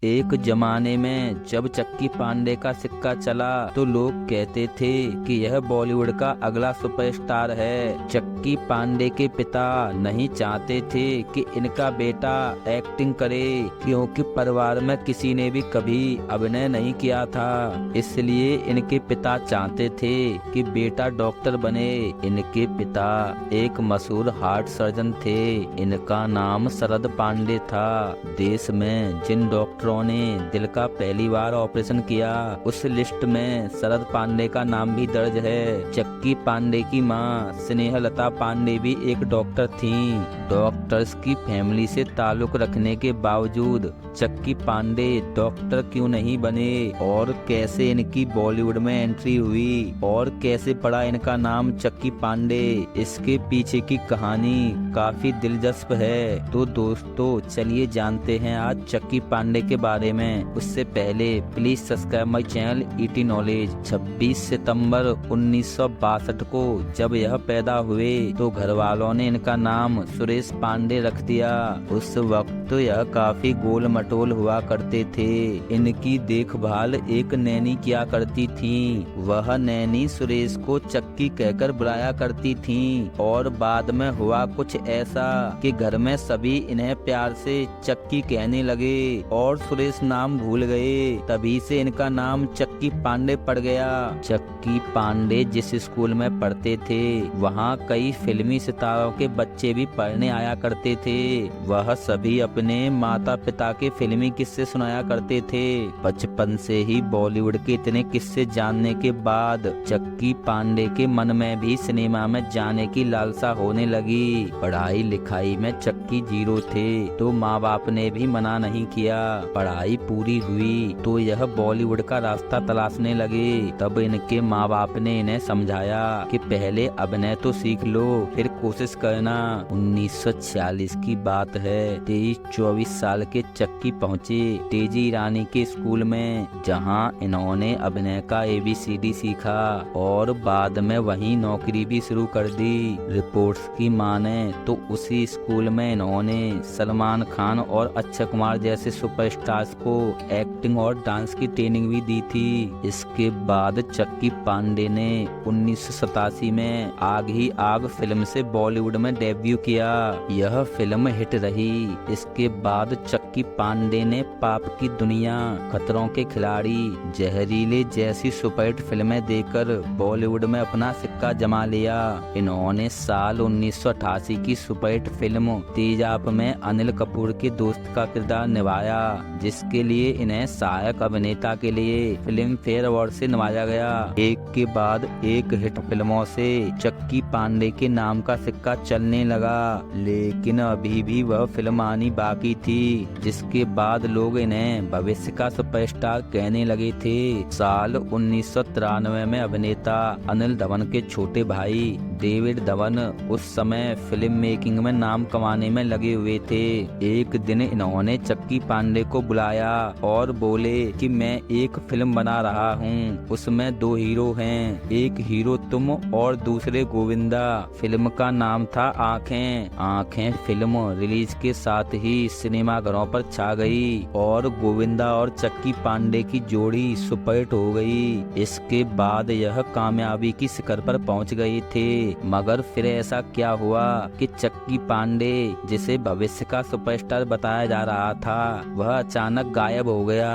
एक जमाने में जब चक्की पांडे का सिक्का चला तो लोग कहते थे कि यह बॉलीवुड का अगला सुपरस्टार है। चक्की पांडे के पिता नहीं चाहते थे कि इनका बेटा एक्टिंग करे, क्योंकि परिवार में किसी ने भी कभी अभिनय नहीं किया था। इसलिए इनके पिता चाहते थे कि बेटा डॉक्टर बने। इनके पिता एक मशहूर हार्ट सर्जन थे। इनका नाम शरद पांडे था। देश में जिन डॉक्टरों ने दिल का पहली बार ऑपरेशन किया, उस लिस्ट में शरद पांडे का नाम भी दर्ज है। चक्की पांडे की मां स्नेहलता पांडे भी एक डॉक्टर थीं। डॉक्टर्स की फैमिली से ताल्लुक रखने के बावजूद चक्की पांडे डॉक्टर क्यों नहीं बने, और कैसे इनकी बॉलीवुड में एंट्री हुई, और कैसे पड़ा इनका नाम चक्की पांडे, इसके पीछे की कहानी काफी दिलचस्प है। तो दोस्तों चलिए जानते हैं आज चक्की पांडे के बारे में। उससे पहले please subscribe my channel ET knowledge. 26 सितंबर 1962 को जब यह पैदा हुए तो घर वालों ने इनका नाम सुरेश पांडे रख दिया। उस वक्त तो यह काफी गोल मटोल हुआ करते थे। इनकी देखभाल एक नैनी किया करती थी। वह नैनी सुरेश को चक्की कहकर बुलाया करती थी, और बाद में हुआ कुछ ऐसा कि घर में सभी इन्हें प्यार से चक्की कहने लगे और सुरेश नाम भूल गए। तभी से इनका नाम चक्की पांडे पड़ गया। चक्की पांडे जिस स्कूल में पढ़ते थे वहाँ कई फिल्मी सितारों के बच्चे भी पढ़ने आया करते थे। वह सभी अपने माता पिता के फिल्मी किस्से सुनाया करते थे। बचपन से ही बॉलीवुड के इतने किस्से जानने के बाद चक्की पांडे के मन में भी सिनेमा में जाने की लालसा होने लगी। पढ़ाई लिखाई में चक्की जीरो थे तो माँ बाप ने भी मना नहीं किया। पढ़ाई पूरी हुई तो यह बॉलीवुड का रास्ता तलाशने लगे। तब इनके माँ बाप ने इन्हें समझाया कि पहले अभिनय तो सीख लो, फिर कोशिश करना। 1946 की बात है। 23-24 साल के चक्की पहुँचे तेजी ईरानी के स्कूल में, जहाँ इन्होंने अभिनय का ABCD सीखा और बाद में वहीं नौकरी भी शुरू कर दी। रिपोर्ट्स की माने तो उसी स्कूल में इन्होंने सलमान खान और अक्षय कुमार जैसे सुपरस्टार्स को एक्टिंग और डांस की ट्रेनिंग भी दी थी। इसके बाद चक्की पांडे ने 1987 में आग ही आग फिल्म से बॉलीवुड में डेब्यू किया। यह फिल्म हिट रही। इसके बाद चक्की पांडे ने पाप की दुनिया, खतरों के खिलाड़ी, जहरीले जैसी सुपरहिट फिल्में देकर बॉलीवुड में अपना सिक्का जमा लिया। इन्होंने साल 1988 की सुपरहिट फिल्म तेजाब में अनिल कपूर के दोस्त का किरदार निभाया, जिसके लिए इन्हें सहायक अभिनेता के लिए फिल्म फेयर अवार्ड से नवाजा गया। एक के बाद एक हिट फिल्मों से चक्की पांडे के नाम का सिक्का चलने लगा, लेकिन अभी भी वह फिल्म आनी बाकी थी, जिसके बाद लोग इन्हें भविष्य का सुपरस्टार कहने लगे थे। साल 1993 में अभिनेता अनिल धवन के छोटे भाई डेविड धवन उस समय फिल्म मेकिंग में नाम कमाने में लगे हुए थे। एक दिन इन्होंने चक्की पांडे को बुलाया और बोले कि मैं एक फिल्म बना रहा हूँ, उसमें 2 हीरो हैं, एक हीरो तुम और दूसरे गोविंदा। फिल्म का नाम था आँखें। आँखें फिल्म रिलीज के साथ ही सिनेमा घरों पर छा गई और गोविंदा और चक्की पांडे की जोड़ी सुपरहिट हो गई। इसके बाद यह कामयाबी की शिखर पर पहुंच गए थे। मगर फिर ऐसा क्या हुआ कि चक्की पांडे, जिसे भविष्य का सुपरस्टार बताया जा रहा था, वह अचानक गायब हो गया।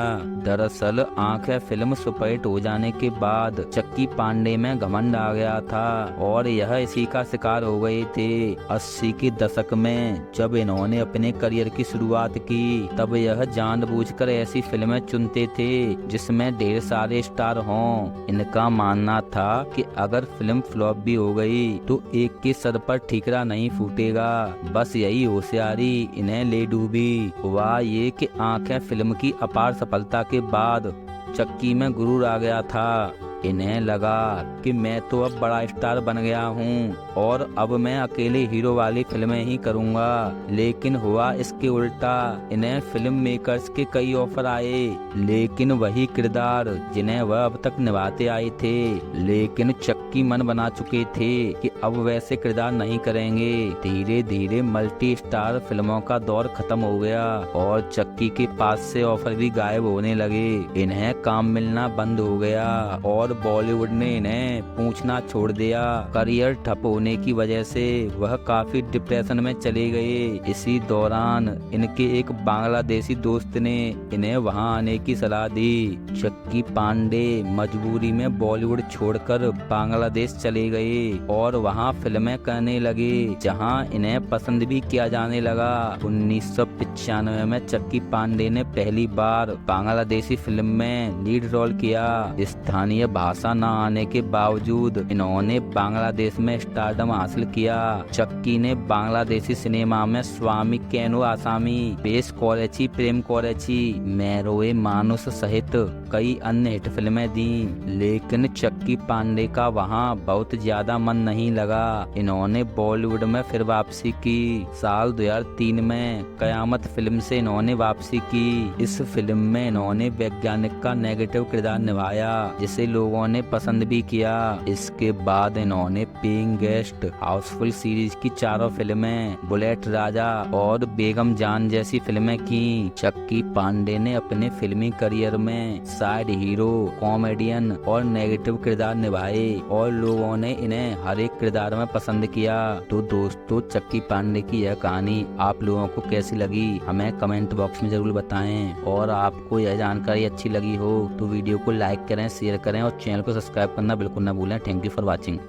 दरअसल आँखें फिल्म सुपरहिट हो जाने के बाद चक्की पांडे में घमंड आ गया था और यह इसी का शिकार हो गए थे। 80 के दशक में जब इन्होंने अपने करियर की शुरुआत की, तब यह जानबूझकर ऐसी फिल्में चुनते थे जिसमें ढेर सारे स्टार हों। इनका मानना था कि अगर फिल्म फ्लॉप भी हो गई तो एक के सर पर ठीकरा नहीं फूटेगा। बस यही होशियारी इन्हें ले डूबी। हुआ ये कि आँखें फिल्म की अपार सफलता के बाद चक्की में गुरूर आ गया था। इन्हें लगा कि मैं तो अब बड़ा स्टार बन गया हूँ और अब मैं अकेले हीरो वाली फिल्में ही करूँगा। लेकिन हुआ इसके उल्टा, इन्हें फिल्म मेकर्स के कई ऑफर आए, लेकिन वही किरदार जिन्हें वह अब तक निभाते आए थे। लेकिन चक्की मन बना चुके थे कि अब वैसे किरदार नहीं करेंगे। धीरे धीरे मल्टी स्टार फिल्मों का दौर खत्म हो गया और चक्की के पास से ऑफर भी गायब होने लगे। इन्हें काम मिलना बंद हो गया और बॉलीवुड ने इन्हें पूछना छोड़ दिया। करियर ठप होने की वजह से वह काफी डिप्रेशन में चले गए। इसी दौरान इनके एक बांग्लादेशी दोस्त ने इन्हें वहां आने की सलाह दी। चक्की पांडे मजबूरी में बॉलीवुड छोड़कर बांग्लादेश चले गए और वहां फिल्में करने लगे, जहां इन्हें पसंद भी किया जाने लगा। 1995 में चक्की पांडे ने पहली बार बांग्लादेशी फिल्म में लीड रोल किया। स्थानीय भाषा न आने के बावजूद इन्होंने बांग्लादेश में स्टारडम हासिल किया। चक्की ने बांग्लादेशी सिनेमा में स्वामी कैनो आसामी, पेश कोरेची प्रेम कोरेची, मैरोए मानुस सहित कई अन्य हिट फिल्में दी। लेकिन चक्की पांडे का वहां बहुत ज्यादा मन नहीं लगा। इन्होंने बॉलीवुड में फिर वापसी की। साल 2003 में कयामत फिल्म से इन्होंने वापसी की। इस फिल्म में इन्होंने वैज्ञानिक का नेगेटिव किरदार निभाया, जिसे लोगों ने पसंद भी किया। इसके बाद इन्होंने पेइंग गेस्ट, हाउसफुल सीरीज की चारों फिल्में, बुलेट राजा और बेगम जान जैसी फिल्में की। चक्की पांडे ने अपने फिल्मी करियर में साइड हीरो, कॉमेडियन और नेगेटिव किरदार निभाए और लोगों ने इन्हें हर एक किरदार में पसंद किया। तो दोस्तों, चक्की पांडे की यह कहानी आप लोगों को कैसी लगी हमें कमेंट बॉक्स में जरूर बताएं। और आपको यह जानकारी अच्छी लगी हो तो वीडियो को लाइक करें, शेयर करें और चैनल को सब्सक्राइब करना बिल्कुल ना भूलें। Thank you for watching.